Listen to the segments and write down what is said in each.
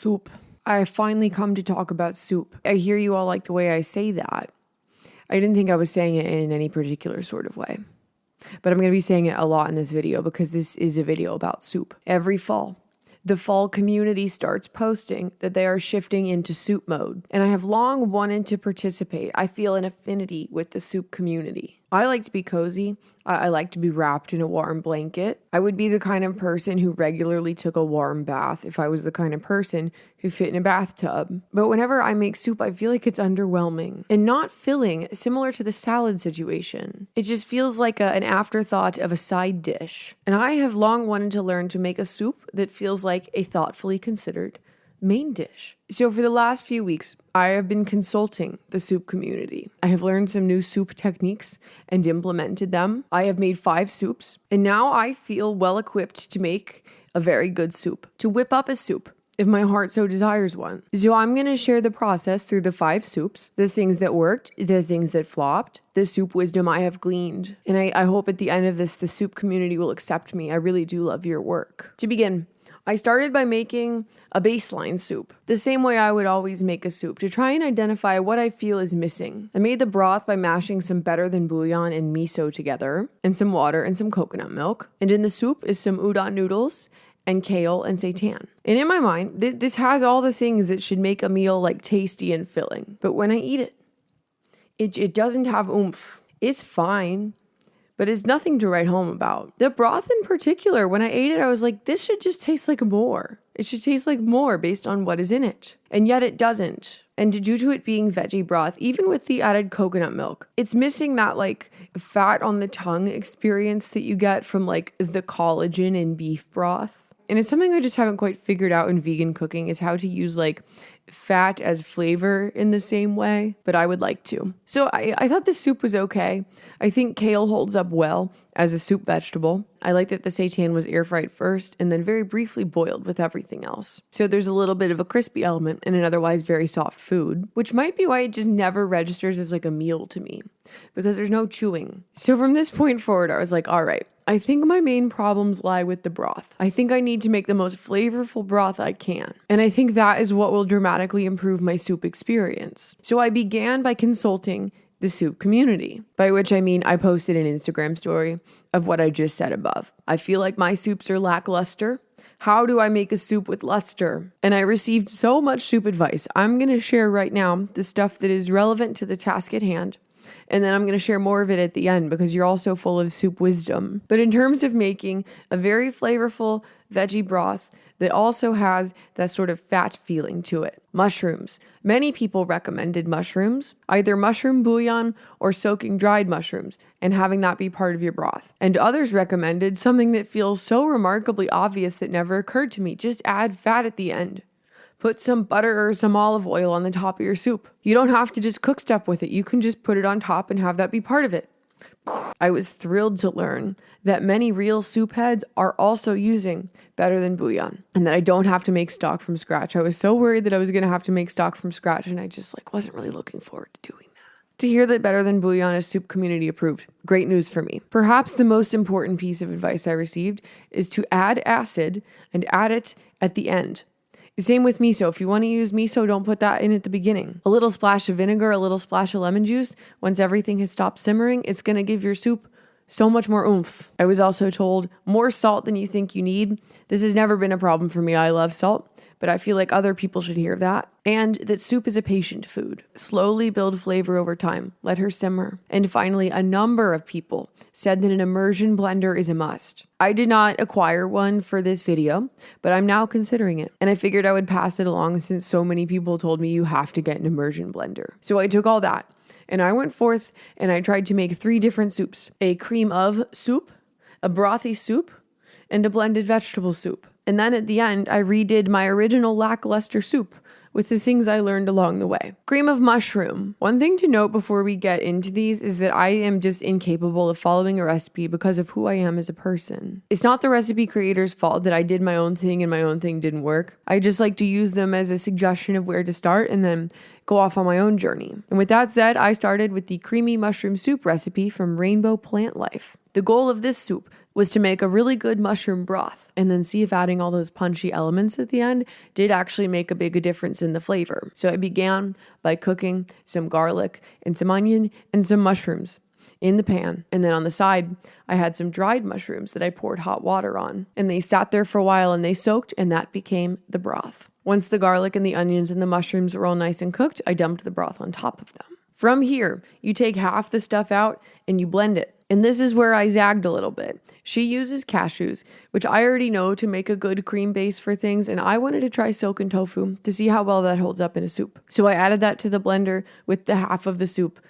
Soup. I finally come to talk about soup. I hear you all like the way I say that. I didn't think I was saying it in any particular sort of way. But I'm going to be saying it a lot in this video because this is a video about soup. Every fall, the fall community starts posting that they are shifting into soup mode. And I have long wanted to participate. I feel an affinity with the soup community. I like to be cozy. I like to be wrapped in a warm blanket. I would be the kind of person who regularly took a warm bath if I was the kind of person who fit in a bathtub. But whenever I make soup, I feel like it's underwhelming and not filling, similar to the salad situation. It just feels like an afterthought of a side dish. And I have long wanted to learn to make a soup that feels like a thoughtfully considered main dish. So for the last few weeks, I have been consulting the soup community. I have learned some new soup techniques and implemented them. I have made 5 soups, and now I feel well equipped to make a very good soup, to whip up a soup if my heart so desires one. So I'm going to share the process through the 5 soups, the things that worked, the things that flopped, the soup wisdom I have gleaned. And I hope at the end of this, the soup community will accept me. I really do love your work. To begin, I started by making a baseline soup, the same way I would always make a soup, to try and identify what I feel is missing. I made the broth by mashing some better than bouillon and miso together, and some water and some coconut milk. And in the soup is some udon noodles and kale and seitan. And in my mind, this has all the things that should make a meal like tasty and filling. But when I eat it, it doesn't have oomph. It's fine, but it's nothing to write home about. The broth in particular, when I ate it, I was like, this should just taste like more. It should taste like more based on what is in it. And yet it doesn't. And due to it being veggie broth, even with the added coconut milk, it's missing that like fat on the tongue experience that you get from like the collagen in beef broth. And it's something I just haven't quite figured out in vegan cooking, is how to use like fat as flavor in the same way, but I would like to. So I thought the soup was okay. I think kale holds up well as a soup vegetable. I like that the seitan was air fried first and then very briefly boiled with everything else. So there's a little bit of a crispy element in an otherwise very soft food, which might be why it just never registers as like a meal to me, because there's no chewing. So from this point forward, I was like, all right, I think my main problems lie with the broth. I think I need to make the most flavorful broth I can. And I think that is what will dramatically improve my soup experience. So I began by consulting the soup community, by which I mean I posted an Instagram story of what I just said above. I feel like my soups are lackluster. How do I make a soup with luster? And I received so much soup advice. I'm going to share right now the stuff that is relevant to the task at hand. And then I'm going to share more of it at the end because you're also full of soup wisdom. But in terms of making a very flavorful veggie broth that also has that sort of fat feeling to it. Mushrooms. Many people recommended mushrooms, either mushroom bouillon or soaking dried mushrooms and having that be part of your broth. And others recommended something that feels so remarkably obvious that never occurred to me. Just add fat at the end. Put some butter or some olive oil on the top of your soup. You don't have to just cook stuff with it. You can just put it on top and have that be part of it. I was thrilled to learn that many real soup heads are also using better than bouillon and that I don't have to make stock from scratch. I was so worried that I was going to have to make stock from scratch, and I just wasn't really looking forward to doing that. To hear that better than bouillon is soup community approved, great news for me. Perhaps the most important piece of advice I received is to add acid and add it at the end. Same with miso. If you want to use miso, don't put that in at the beginning. A little splash of vinegar, a little splash of lemon juice. Once everything has stopped simmering, it's going to give your soup so much more oomph. I was also told more salt than you think you need. This has never been a problem for me. I love salt, but I feel like other people should hear that. And that soup is a patient food. Slowly build flavor over time. Let her simmer. And finally, a number of people said that an immersion blender is a must. I did not acquire one for this video, but I'm now considering it. And I figured I would pass it along since so many people told me you have to get an immersion blender. So I took all that and I went forth and I tried to make 3 different soups. A cream of soup, a brothy soup, and a blended vegetable soup. And then at the end, I redid my original lackluster soup with the things I learned along the way. Cream of mushroom. One thing to note before we get into these is that I am just incapable of following a recipe because of who I am as a person. It's not the recipe creator's fault that I did my own thing and my own thing didn't work. I just like to use them as a suggestion of where to start and then go off on my own journey. And with that said, I started with the creamy mushroom soup recipe from Rainbow Plant Life. The goal of this soup, was to make a really good mushroom broth and then see if adding all those punchy elements at the end did actually make a big difference in the flavor. So I began by cooking some garlic and some onion and some mushrooms in the pan. And then on the side, I had some dried mushrooms that I poured hot water on. And they sat there for a while and they soaked, and that became the broth. Once the garlic and the onions and the mushrooms were all nice and cooked, I dumped the broth on top of them. From here, you take half the stuff out and you blend it. And this is where I zagged a little bit. She uses cashews, which I already know to make a good cream base for things, and I wanted to try silken tofu to see how well that holds up in a soup. So I added that to the blender with the half of the soup,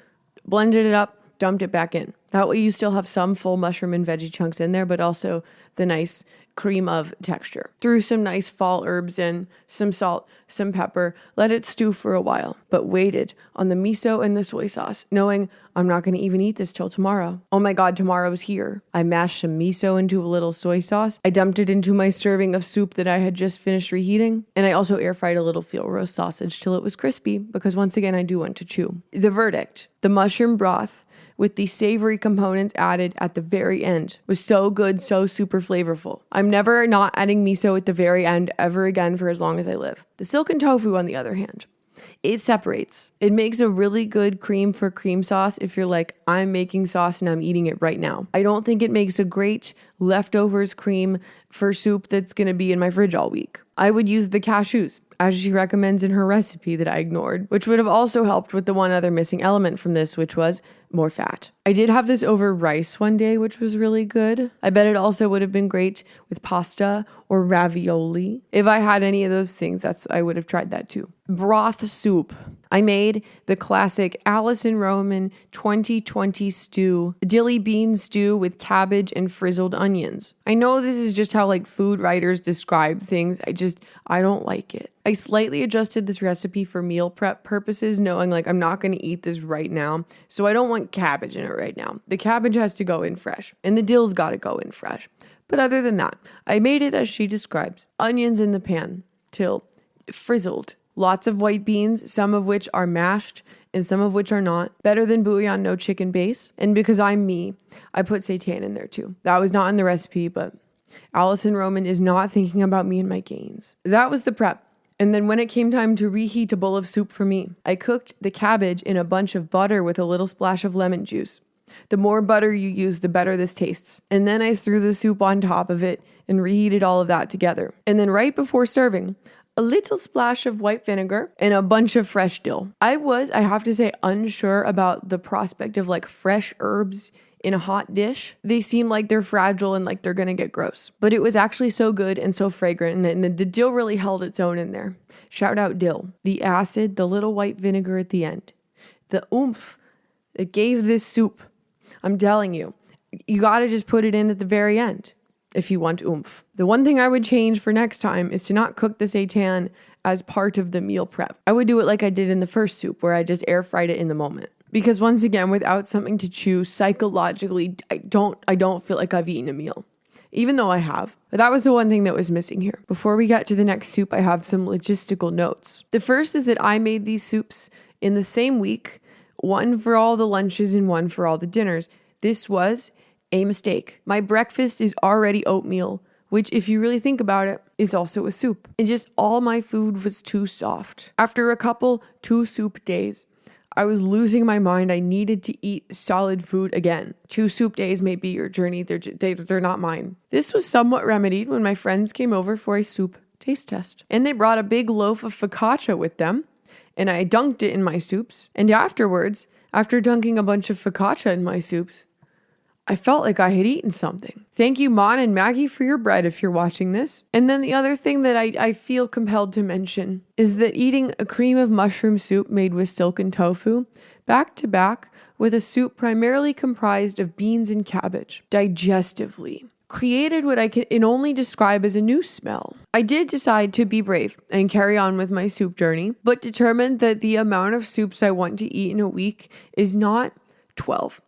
blended it up, dumped it back in. That way you still have some full mushroom and veggie chunks in there, but also the nice cream of texture. Threw some nice fall herbs in, some salt, some pepper, let it stew for a while, but waited on the miso and the soy sauce, knowing I'm not going to even eat this till tomorrow. Oh my God, tomorrow's here. I mashed some miso into a little soy sauce. I dumped it into my serving of soup that I had just finished reheating. And I also air fried a little field roast sausage till it was crispy, because once again, I do want to chew. The verdict: the mushroom broth with the savory components added at the very end was so good, so super flavorful. I'm never not adding miso at the very end ever again for as long as I live. The silken tofu, on the other hand, it separates. It makes a really good cream for cream sauce if you're like, I'm making sauce and I'm eating it right now. I don't think it makes a great leftovers cream for soup that's going to be in my fridge all week. I would use the cashews, as she recommends in her recipe that I ignored, which would have also helped with the one other missing element from this, which was more fat. I did have this over rice one day, which was really good. I bet it also would have been great with pasta or ravioli. If I had any of those things, I would have tried that too. Broth soup. I made the classic Alison Roman 2020 stew, dilly bean stew with cabbage and frizzled onions. I know this is just how like food writers describe things. I don't like it. I slightly adjusted this recipe for meal prep purposes, knowing like I'm not going to eat this right now. So I don't want cabbage in it right now. The cabbage has to go in fresh and the dill's got to go in fresh. But other than that, I made it as she describes. Onions in the pan till frizzled. Lots of white beans, some of which are mashed and some of which are not. Better than bouillon, no chicken base. And because I'm me, I put seitan in there too. That was not in the recipe, but Alison Roman is not thinking about me and my gains. That was the prep. And then when it came time to reheat a bowl of soup for me, I cooked the cabbage in a bunch of butter with a little splash of lemon juice. The more butter you use, the better this tastes. And then I threw the soup on top of it and reheated all of that together. And then right before serving, a little splash of white vinegar and a bunch of fresh dill. I have to say, unsure about the prospect of like fresh herbs in a hot dish. They seem like they're fragile and like they're gonna get gross. But it was actually so good and so fragrant, and the dill really held its own in there. Shout out dill. The acid, the little white vinegar at the end, the oomph that gave this soup. I'm telling you, you gotta just put it in at the very end if you want oomph. The one thing I would change for next time is to not cook the seitan as part of the meal prep. I would do it like I did in the first soup, where I just air fried it in the moment. Because once again, without something to chew, psychologically, I don't feel like I've eaten a meal, even though I have. But that was the one thing that was missing here. Before we get to the next soup, I have some logistical notes. The first is that I made these soups in the same week, one for all the lunches and one for all the dinners. This was a mistake. My breakfast is already oatmeal, which, if you really think about it, is also a soup. And just all my food was too soft. After a couple 2 soup days, I was losing my mind. I needed to eat solid food again. 2 soup days may be your journey. They're not mine. This was somewhat remedied when my friends came over for a soup taste test. And they brought a big loaf of focaccia with them. And I dunked it in my soups. And afterwards, after dunking a bunch of focaccia in my soups, I felt like I had eaten something. Thank you, Mon and Maggie, for your bread if you're watching this. And then the other thing that I feel compelled to mention is that eating a cream of mushroom soup made with silken tofu back to back with a soup primarily comprised of beans and cabbage digestively created what I can only describe as a new smell. I did decide to be brave and carry on with my soup journey, but determined that the amount of soups I want to eat in a week is not 12.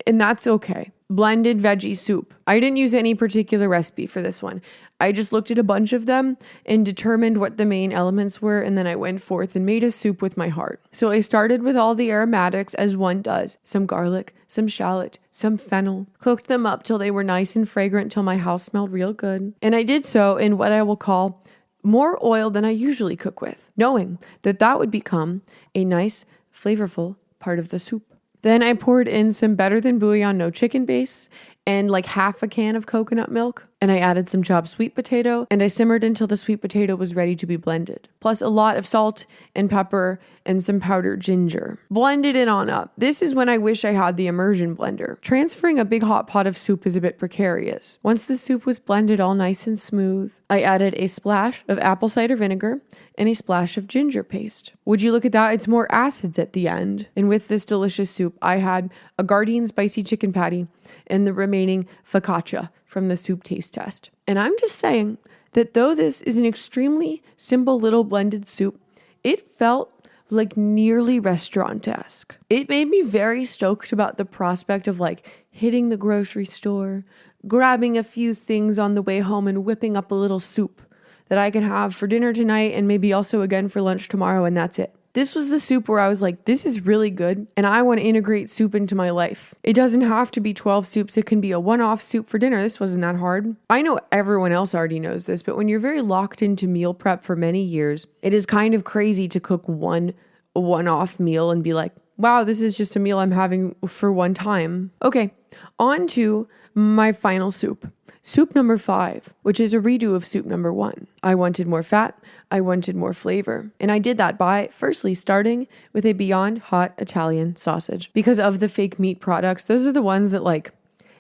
And that's okay. Blended veggie soup. I didn't use any particular recipe for this one. I just looked at a bunch of them and determined what the main elements were, and then I went forth and made a soup with my heart. So I started with all the aromatics as one does. Some garlic, some shallot, some fennel. Cooked them up till they were nice and fragrant till my house smelled real good. And I did so in what I will call more oil than I usually cook with, knowing that that would become a nice, flavorful part of the soup. Then I poured in some better than bouillon no chicken base and like half a can of coconut milk. And I added some chopped sweet potato, and I simmered until the sweet potato was ready to be blended. Plus a lot of salt and pepper and some powdered ginger. Blended it on up. This is when I wish I had the immersion blender. Transferring a big hot pot of soup is a bit precarious. Once the soup was blended all nice and smooth, I added a splash of apple cider vinegar and a splash of ginger paste. Would you look at that? It's more acids at the end. And with this delicious soup, I had a Guardian spicy chicken patty and the remaining focaccia from the soup taste test. And I'm just saying that though this is an extremely simple little blended soup, it felt like nearly restaurant-esque. It made me very stoked about the prospect of like hitting the grocery store, grabbing a few things on the way home and whipping up a little soup that I can have for dinner tonight and maybe also again for lunch tomorrow, and that's it. This was the soup where I was like, this is really good, and I want to integrate soup into my life. It doesn't have to be 12 soups. It can be a one-off soup for dinner. This wasn't that hard. I know everyone else already knows this, but when you're very locked into meal prep for many years, it is kind of crazy to cook one-off meal and be like, wow, this is just a meal I'm having for one time. Okay, on to my final soup. Soup number 5, which is a redo of soup number 1. I wanted more fat, I wanted more flavor. And I did that by firstly starting with a Beyond Hot Italian sausage. Because of the fake meat products, those are the ones that like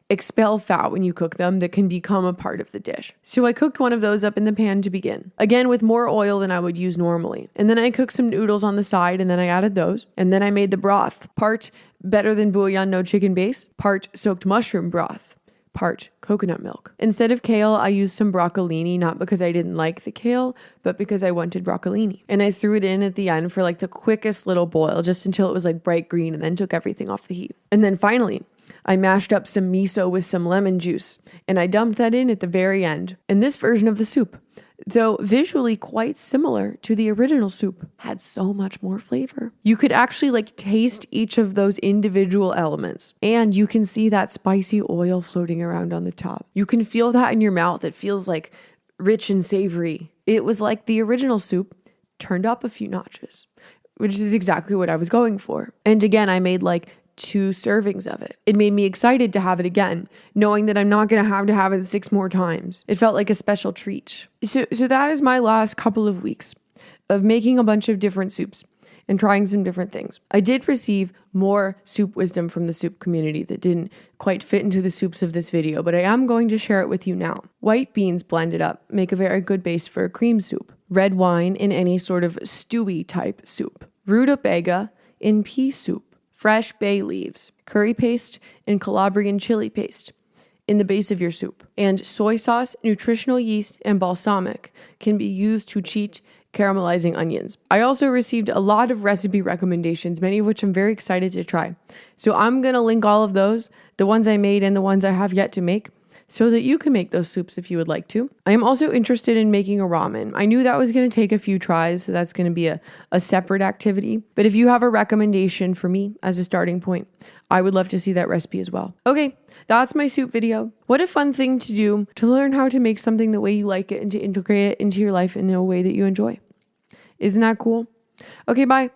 expel fat when you cook them that can become a part of the dish. So I cooked one of those up in the pan to begin. Again, with more oil than I would use normally. And then I cooked some noodles on the side, and then I added those. And then I made the broth. Part better than bouillon no chicken base, part soaked mushroom broth, part coconut milk. Instead of kale, I used some broccolini, not because I didn't like the kale, but because I wanted broccolini. And I threw it in at the end for like the quickest little boil, just until it was like bright green, and then took everything off the heat. And then finally, I mashed up some miso with some lemon juice, and I dumped that in at the very end. And this version of the soup, though visually quite similar to the original soup, had so much more flavor. You could actually like taste each of those individual elements, and you can see that spicy oil floating around on the top. You can feel that in your mouth. It feels like rich and savory. It was like the original soup turned up a few notches, which is exactly what I was going for. And again, I made like 2 servings of it. It made me excited to have it again, knowing that I'm not going to have it 6 more times. It felt like a special treat. So that is my last couple of weeks of making a bunch of different soups and trying some different things. I did receive more soup wisdom from the soup community that didn't quite fit into the soups of this video, but I am going to share it with you now. White beans blended up make a very good base for a cream soup. Red wine in any sort of stewy type soup. Rutabaga in pea soup. Fresh bay leaves, curry paste, and Calabrian chili paste in the base of your soup. And soy sauce, nutritional yeast, and balsamic can be used to cheat caramelizing onions. I also received a lot of recipe recommendations, many of which I'm very excited to try. So I'm going to link all of those, the ones I made and the ones I have yet to make, so that you can make those soups if you would like to. I am also interested in making a ramen. I knew that was going to take a few tries, so that's going to be a separate activity. But if you have a recommendation for me as a starting point, I would love to see that recipe as well. Okay, that's my soup video. What a fun thing to do, to learn how to make something the way you like it and to integrate it into your life in a way that you enjoy. Isn't that cool? Okay, bye.